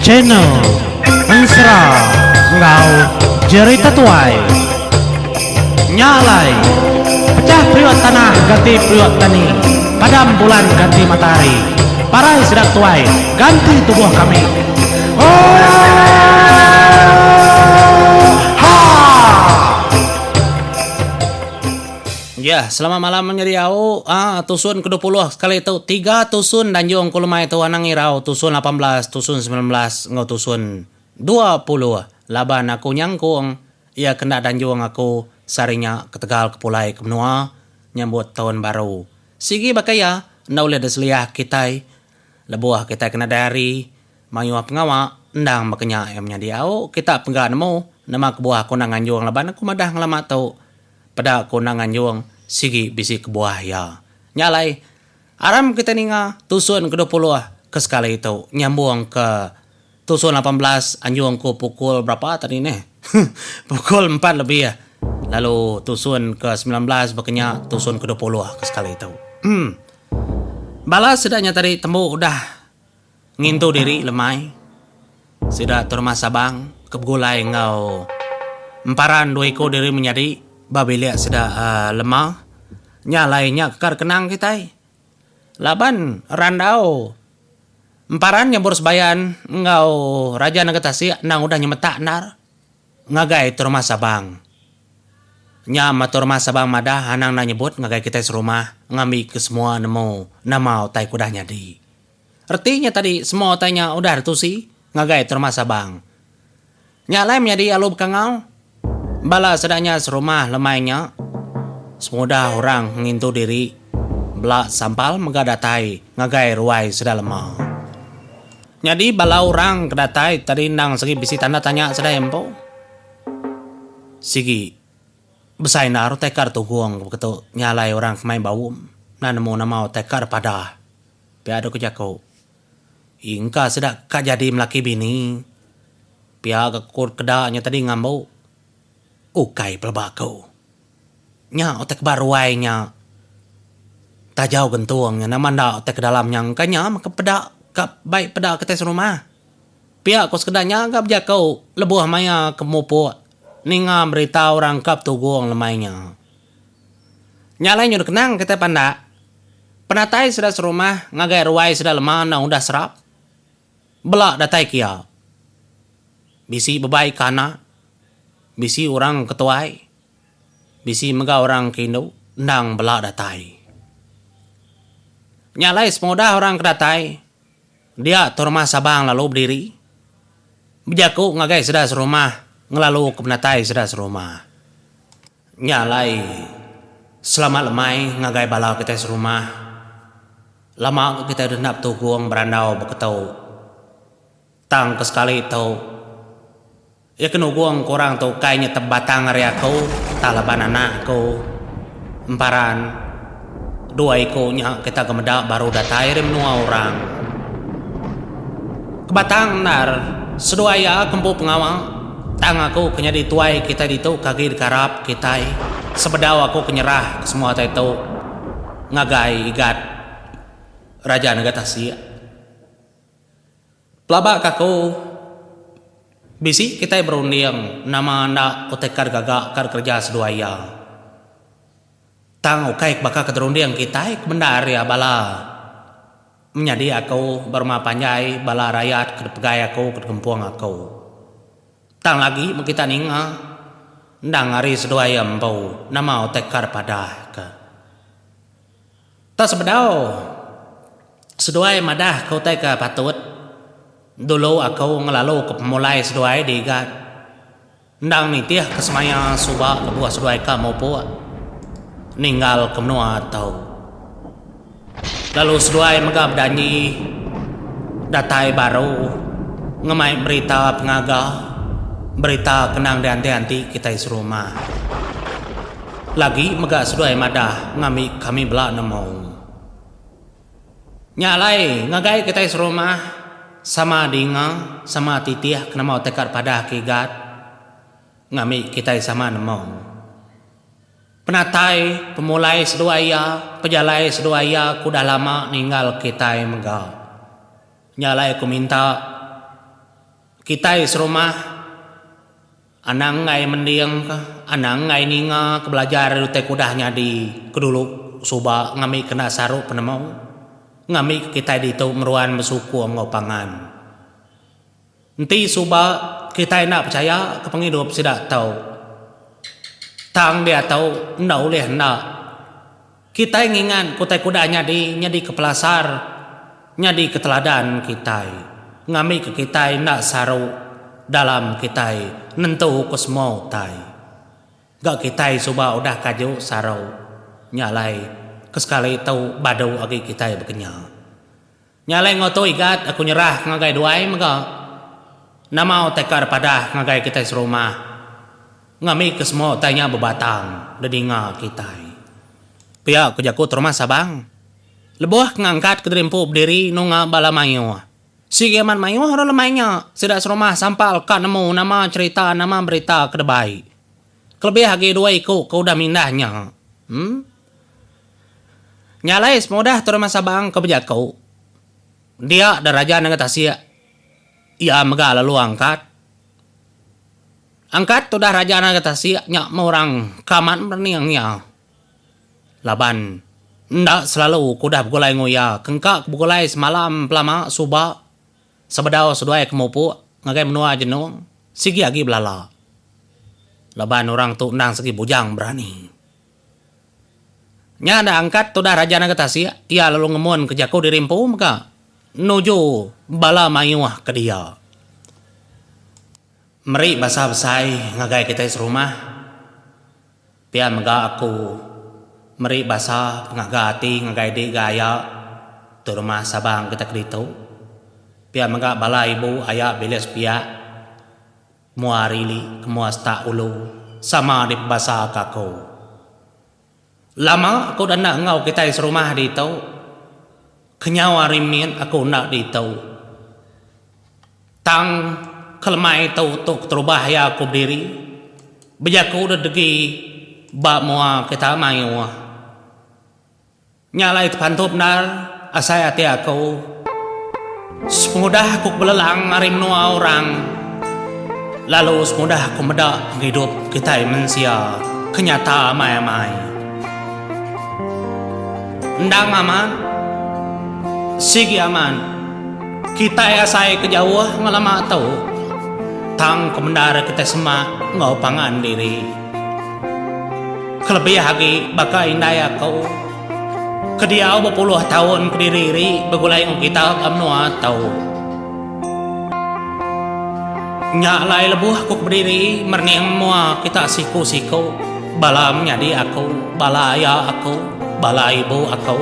channel Mensra Ngau Jerita Tuai Nyalai Pecah priot tanah ganti priot tani, padam bulan ganti matahari, parai sedang tuai ganti tubuh kami. Oh, ha. Ya, selamat malam menyediau. Tusun ke-20 sekali itu 3 tusun danjung kulumai itu anang irau tusun 18, tusun 19, ngau tusun 20. Laban aku nyangkung, ia kena danjung aku sarinya ke Tegal ke Pulai ke Benua nyambut tahun baru. Sigi bakaya naule desliah kitai lebuah kita kena dari mayu pengawa endang makanya emnya diau kita penggan mo nama kebuah konangan juang laban aku madah ngelama tau pada konangan juang sigi bisi kebuah ya nyalai aram kita ninga tusun ke-20 ke sekali itu nyambung ke tusun 18 anjuang ku pukul berapa tadi nih pukul 4 lebih ya. Lalu tusun ke-19 bakanya tusun ke-20 ke sekali itu. Balas sedanya tadi temu udah ngintu diri lemai. Sudah turma sabang kebgulai ngau. Emparan dua iko diri menjadi babilia sudah lemah. Nyalainya kekar kenang kita. Laban randau. Emparan nyambur sebayan ngau raja negatasi nang udah nyemetak nar. Ngagai turma sabang. Nya matur masa bang madah hanang na nyebut ngagai kita serumah ngami ke semua nemu namau tai kudah nyadi. Artinya tadi semua tanya udah retusi ngagai termasa bang. Nya lain nyadi alub kangau. Bala sedanya serumah lemainya. Semudah orang ngintu diri belak sampal megadatai ngagai ruai sudah lemah. Nyadi bala orang kedatai tadi nang segi bisi tanda tanya sudah empo. Sigi besai naruh tekar tu guang begitu nyalai orang kemain bau na nemu nama tekar pada pihak ada kejako ingka sedak kak jadi melaki bini pihak kekur kedaknya tadi ngambau ukai pelbako nya otek baruainya tak jauh gentuangnya nama ndak otek ke dalamnya kanya maka pedak kap baik pedak ketes rumah pihak kos kedaknya gak berjakau lebuh maya kemupu ninga berita orang kap tu guang lemainya. Nyalai nyuruh kenang kita panda. Penatai sudah serumah, ngagai ruai sudah lemah, na udah serap. Belak datai kia. Bisi bebai kana. Bisi orang ketuai. Bisi mega orang kindo, nang belak datai. Nyalai semudah orang kedatai. Dia turma sabang lalu berdiri. Bejaku ngagai sudah serumah. Ngelalu ke penatai sudah serumah. Nyalai selama lemai ngagai balau kita serumah. Lama kita dendap tu guang berandau beketau. Tang kesekali tau. Ya kenu guang kurang tu kayaknya tebatang area kau. Talaban anak kau. Emparan. Dua ikonya kita kemedak baru datai remnua orang. Kebatang nar. Seduaya kempu pengawal. Tang aku kenya dituai kita ditu kaki dikarap kita sebedau aku kenyerah ke semua itu ngagai igat raja negatasi pelabak aku bisi kita berunding nama anda otekar gagak kar kerja seduaya tang ukai bakal keterunding kita kebendar ya bala menjadi aku berma panjai bala rakyat kedepegai aku kedempuang aku tang lagi kita ninga ndang hari seduaya empau nama otekar pada ke tak sebedau seduaya madah kau teka patut dulu aku ngelalu ke pemulai seduaya digat ndang nitiah kesemaya subak lebuah seduaya ka mau puat ninggal ke menua tau lalu seduaya megab danyi datai baru ngemai berita pengaga berita kenang dan anti kita serumah. Lagi megak seduai madah ngami kami belak nemu. Nyalai ngagai kita serumah sama dinga sama titiah kena mau tekar pada kigat ngami kita sama nemu. Penatai pemulai seduaya pejalai seduaya kudah lama ninggal kita megak. Nyalai ku minta kita serumah anang ngai mendiang ka anang ngai ninga ke belajar rute kudahnya di kedulu suba ngami kena saru penemau ngami kita di tu meruan mesuku ngopangan nanti suba kita nak percaya ke penghidup tidak tahu tang dia tahu ndak oleh ndak kita ingingan kutai kudanya nyadi kepelasar nyadi keteladan kita ngami ke kita nak saru dalam kita nentu ke semua tai gak kita suba udah kaju saru nyalai kesekali tahu badau agi kita berkenya nyalai ngoto igat aku nyerah ngagai duai maka nama tekar pada ngagai kita serumah ngami ke semua tanya bebatang dedinga kita pia aku jaku rumah Sabang lebuah ngangkat ke derimpu berdiri nunga bala mayo si geman mayo haro lemainya sedak serumah sampal ka nemu nama cerita nama berita kedebai kelebih hagi dua iku kau udah mindahnya nyalai semudah rumah Sabang kebejakau dia ada raja nang tasia ia mega lalu angkat tuh dah raja nang tasia nyak orang kaman berniangnya laban ndak selalu kudah begulai ngoya kengkak begulai semalam pelama suba sebedau seduai kemupu ngagai menua jenung sigi agi belala laban orang tu nang segi bujang berani nya ada angkat tu dah raja nang tasia ia lalu ngemon ke jaku dirimpu maka nuju bala mayuah ke dia meri basah besai ngagai kita serumah pia mega aku meri basah pengagati ngagai di gaya tu rumah Sabang kita kedito pia mega bala ibu ayah beles pia muarili kemuas tak ulu sama di basah kako lama aku dah nak ngau kita serumah di tau kenyawa rimin aku nak di tau tang kelmai tau tuk terubah ya aku berdiri bejaku udah degi bak mua kita mayu nyalai pantup nar asai hati aku semudah aku belelang arim nua orang lalu semudah aku medak hidup kita manusia kenyata mai-mai ndang aman sigi aman kita ya saya kejauh ngelama tahu tang kemendara kita semua ngau pangan diri kelebih lagi baka indaya kau kediau berpuluh tahun kediri begulai kita amnua tahu nyalai lebuh aku berdiri merniang mua kita siku balam nyadi aku bala ayah aku bala ibu aku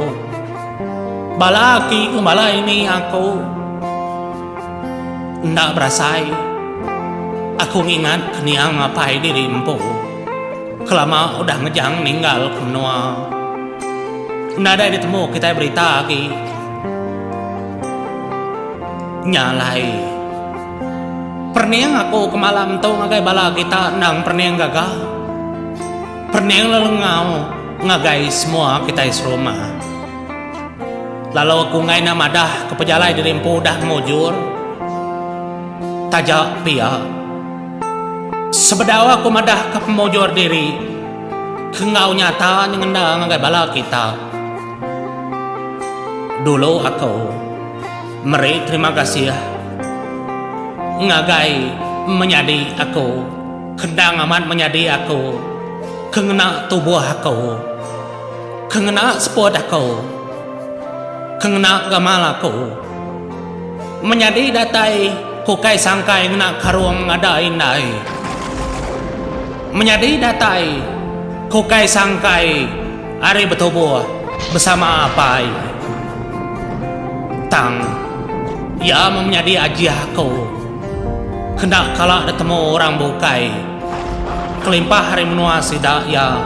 bala aki bala ini aku ndak berasai aku ingat keniang ngapai dirimpu kelama udah ngejang ninggal kenua nada ditemu kita berita lagi nyalai perniang aku ke malam tau ngagai bala kita nang perniang gagah perniang lelengau ngagai semua kita serumah lalu aku ngai namadah ke pejalai dirimpu dah ngujur tajak pia sebedawa aku madah ke pemujur diri kengau nyata nyengendang ngagai bala kita dulu aku meri terima kasih ngagai menyadi aku kendang amat menyadi aku kengena tubuh aku kengena sepot aku kengena gamal aku menyadi datai kukai sangkai ngena karuang ada indai menyadi datai kukai sangkai ari betubuh bersama apai tang ia menyadi ajiah aku hendak kalah ketemu orang bukai kelimpah hari menua sidak ya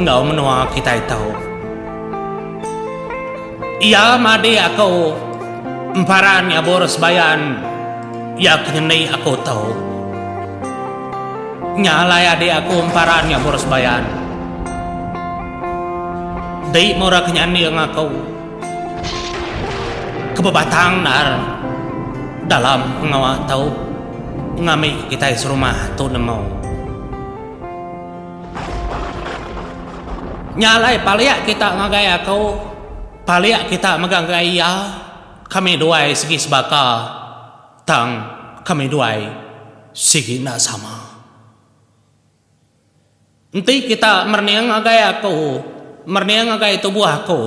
engkau menua kita tahu ia madi aku emparan ya boros bayan ya kenyenai aku tahu nyalai ade aku emparan ya boros bayan dei mora kenyani yang aku kebebatang nar dalam ngawak tahu ngami kita serumah tu nemo. Nyalai paliak kita ngagai aku, paliak kita magagai ya. Kami duai segi sebaka, tang kami duai segi nak sama. Nanti kita merniang ngagai aku, merniang ngagai tubuh aku,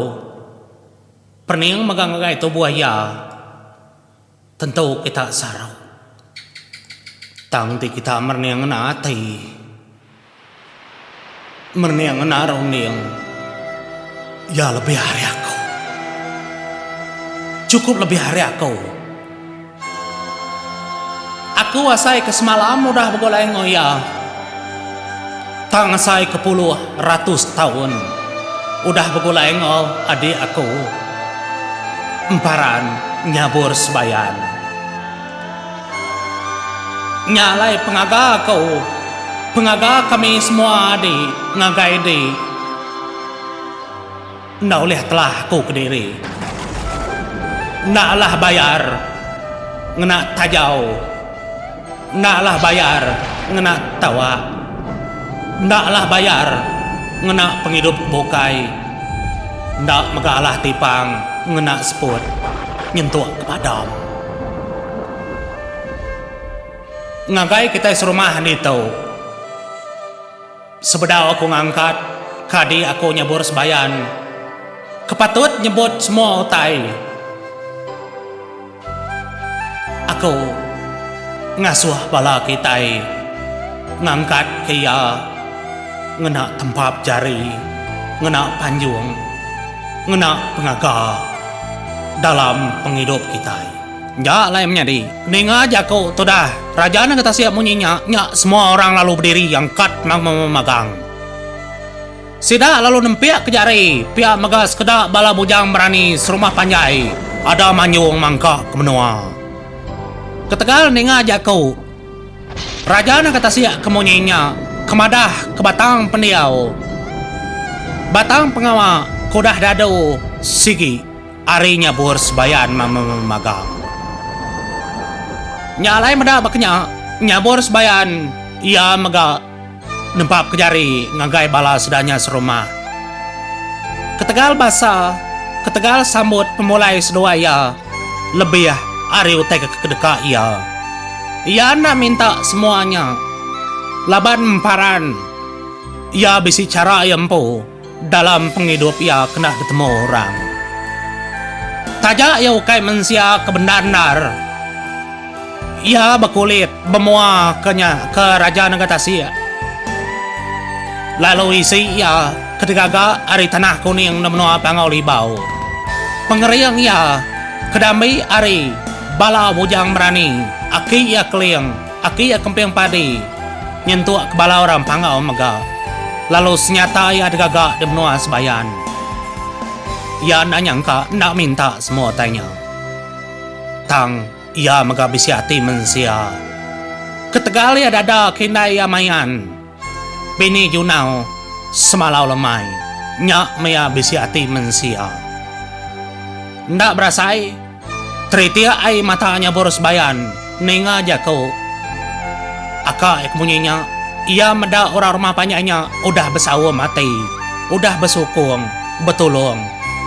perniang magagai tubuh ya. Tentu kita sarau. Tang ti kita merniang nanti, merniang narong niang, ya lebih hari aku. Cukup lebih hari aku. Aku asai ke semalam udah begolai ngoya. Tang asai ke puluh ratus tahun udah begolai ngo adik aku. Emparan nyabur sebayan. Nyalai pengaga aku, pengaga kami semua adik ngagai di. Ndak oleh telah aku ke diri. Naklah bayar ngena tajau, naklah bayar ngena tawa, naklah bayar ngena penghidup bokai, ndak megalah tipang ngena seput nyentuh kepadam. Ngagai kita serumah ni tau. Sebedau aku ngangkat, kadi aku nyebur sebayan. Kepatut nyebut semua utai. Aku ngasuh bala kitai, ngangkat kaya, ngena tempap jari, ngena panjung, ngena pengaga dalam penghidup kitai. Ya lain menjadi, ninga jago tu dah. Raja nak kata siap munyinya, nyak semua orang lalu berdiri yang kat memegang. Sida lalu nempiak ke jari, pihak megas kedak bala bujang berani serumah panjai, ada manyung mangkak ke menua. Ketegal ninga jago. Raja nak kata siap kemunyinya, kemadah ke batang pendiau. Batang pengawa kudah dadu sigi, arinya bur sebayan memegang. Nyalai meda baknya nyabur sebayan ia mega nempap kejari ngagai bala sedanya serumah. Ketegal basa, ketegal sambut pemulai sedua ia lebih ari utai ke kedeka ia. Ia nak minta semuanya laban emparan. Ia bisi cara empu dalam penghidup ia kena ketemu orang. Tajak ia ukai mensia kebendandar. Ia berkulit bermua ke raja negara Asia. Lalu isi ia ketika ari tanah kuning menua pangau libau. Pengeriang ia kedamai ari bala bujang berani. Aki ia keliang, aki ia kempeng padi. Nyentuh ke bala orang pangau mega. Lalu senyata ia degaga di menua sebayan. Ia nak nyangka nak minta semua tanya. Tang ia megabisi hati mensia. Ketegali ada kinai amayan. Bini junau semalau lemai. Nyak mea bisi hati mensia. Ndak berasai. Teritia ai matanya boros bayan. Ninga jako. Aka ekmunyinya. Ia meda orang rumah banyaknya. Udah besawa mati. Udah besukung. Betulung.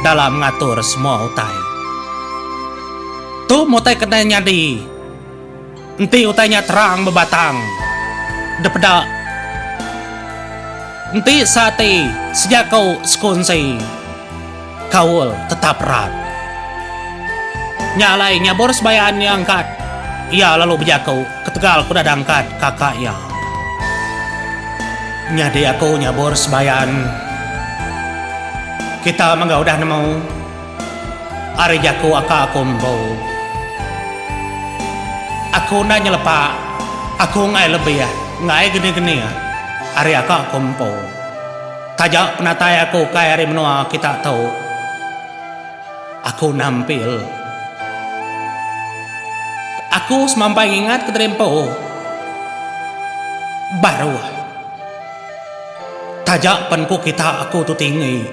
Dalam ngatur semua utai. Tu mutai kena nyadi. Enti utainya terang bebatang. Depedak. Enti sate sejak kau sekunsi. Kaul tetap erat. Nyalai nyabur sebayan yang angkat. Ia lalu berjakau ketegal kuda dangkat kakak ia. Nyadi aku nyabur sebayan. Kita mangga udah nemu. Ari jaku aka aku mbau. Aku nak nyelepak, aku ngai lebih ya, ngai gini-gini ya. Hari aku kompo. Tajak penatai aku kaya hari menua kita tahu. Aku nampil. Aku semampai ingat ke terempo. Baru. Tajak penku kita aku tu tinggi.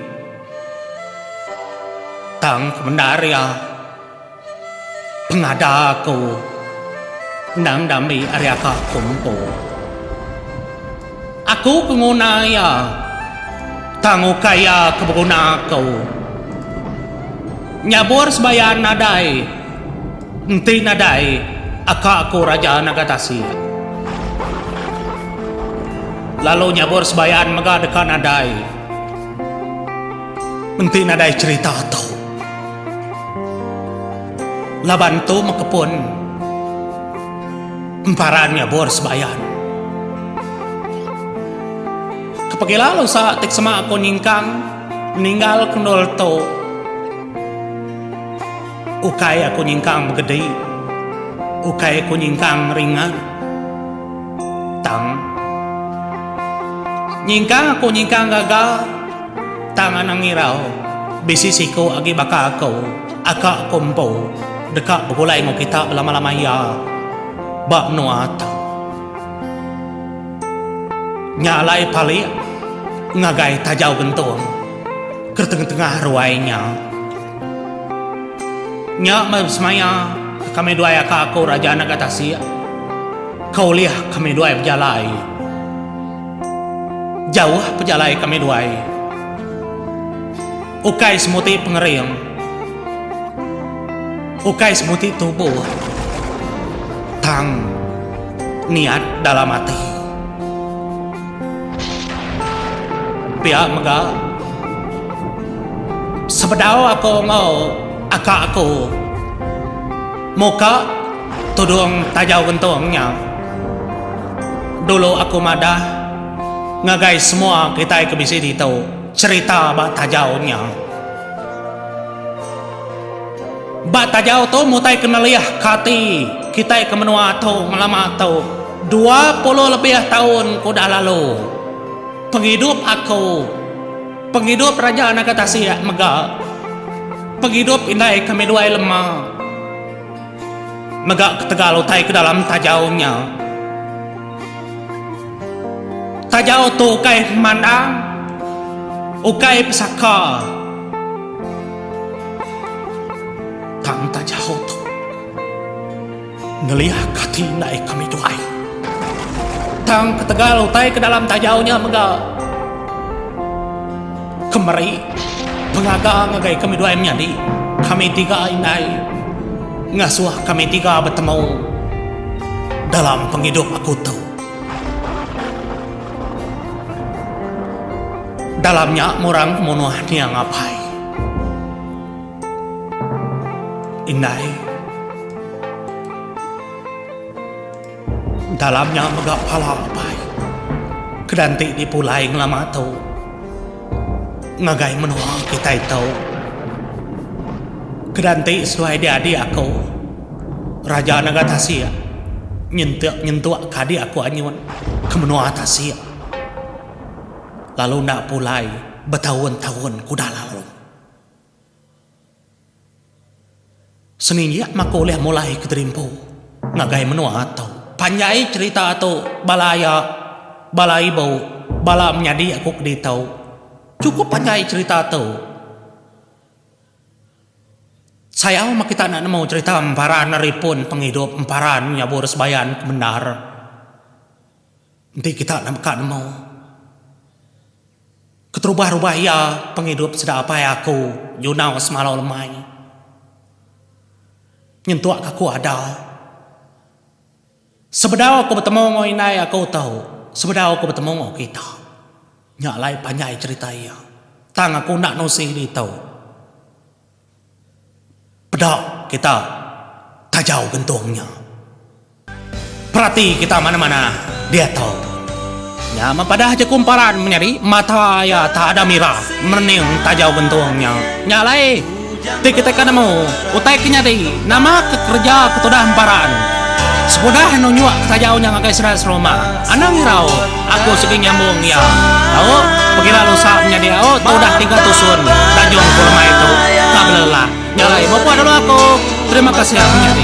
Tang kemendaria. Pengada aku. nang dami ariaka kumpo. Aku kengunaya, tangu kaya kebuna kau. Nyabur sebayan nadai, enti nadai, aka aku raja nagatasi. Lalu nyabur sebayan magadekan nadai, enti nadai cerita tau. Laban tu makepun, emparan nyabur sebayan. Kapagilalo sa tiksama ako nyingkang meninggal kendol to. Ukay ako nyingkang magede, ukay ako nyingkang ringan. Tang nyingkang ako nyingkang gaga, tangan ang iraw, bisisiko agi baka ako, aka kompo, deka bagulay mo kita lama-lamaya, ba no atang. Nyalay pali, ngagay tajaw gentong, kerteng-tengah ruwaynya. Nya mabsmaya kami dua ka ako raja nagatasi. Kau lihat kami dua berjalai. Jauh berjalai kami dua. Ukay semuti pengeriang. Ukay semuti tubuh. Tang niat dalam hati. Pihak mega sebedaw ako ngau aka aku muka tudung tajaw gentongnya. Dulu aku madah ngagay semua kita kebisi dito cerita ba tajawnya. Ba tajaw to mutai kenaliah kati kita kemenua to ngelama to 20 lebih tahun kuda lalu. Penghidup aku, penghidup raja nagatasi mega, penghidup indai kami dua lemah, mega ketegal utai ke dalam tajaunya. Tajau tu ukai mandang, ukai pesaka, tang tajau tu ngeliah kati naik kami dua. Tang ketegal utai ke dalam tajaunya mega kemari pengaga ngagai kami dua menjadi kami tiga inai ngasuh kami tiga bertemu dalam penghidup aku tu. Dalamnya murang menuah dia ngapai inai. Dalamnya megak pala apai kedanti dipulai ngelama tu ngagai menuang kita itu kedanti sesuai di aku raja nagatasi nyentuk kadi aku anyun kemenua atasi lalu nak pulai bertahun-tahun kuda lalu seninjak makulih mulai keterimpu ngagai menua atau panjai cerita atau balai bau bala menjadi aku keditau cukup panjai cerita tu. Saya mak kita nak mau cerita emparan naripun penghidup emparan nyabur sebayan benar. Nanti kita nak mau keterubah-rubah ya penghidup sedap apa ya aku junau semalau lemai nyentuak aku ada. Sebedau aku bertemu ngoinai aku tahu. Sebedau aku bertemu ngau kita. Nyalai panjai cerita ya. Tang aku nak nosih di tahu. Pedak kita tajau gentungnya. Perhati kita mana-mana dia tahu. Ya pada aja kumparan menyari mata ya tak ada mira mening tajau gentungnya. Nyalai kita kan mau utai kenyari nama kekerja ketudah emparan. Sepodah nonyuak tajaunya ngakai seras Roma. Anang irau, aku segi nyambung ya. Tahu, pergi lalu saatnya dia. Oh, tahu dah 3 tusun. Tanjung kurma itu, tak belelah. Nyalai, mau dulu aku. Terima kasih aku nyari.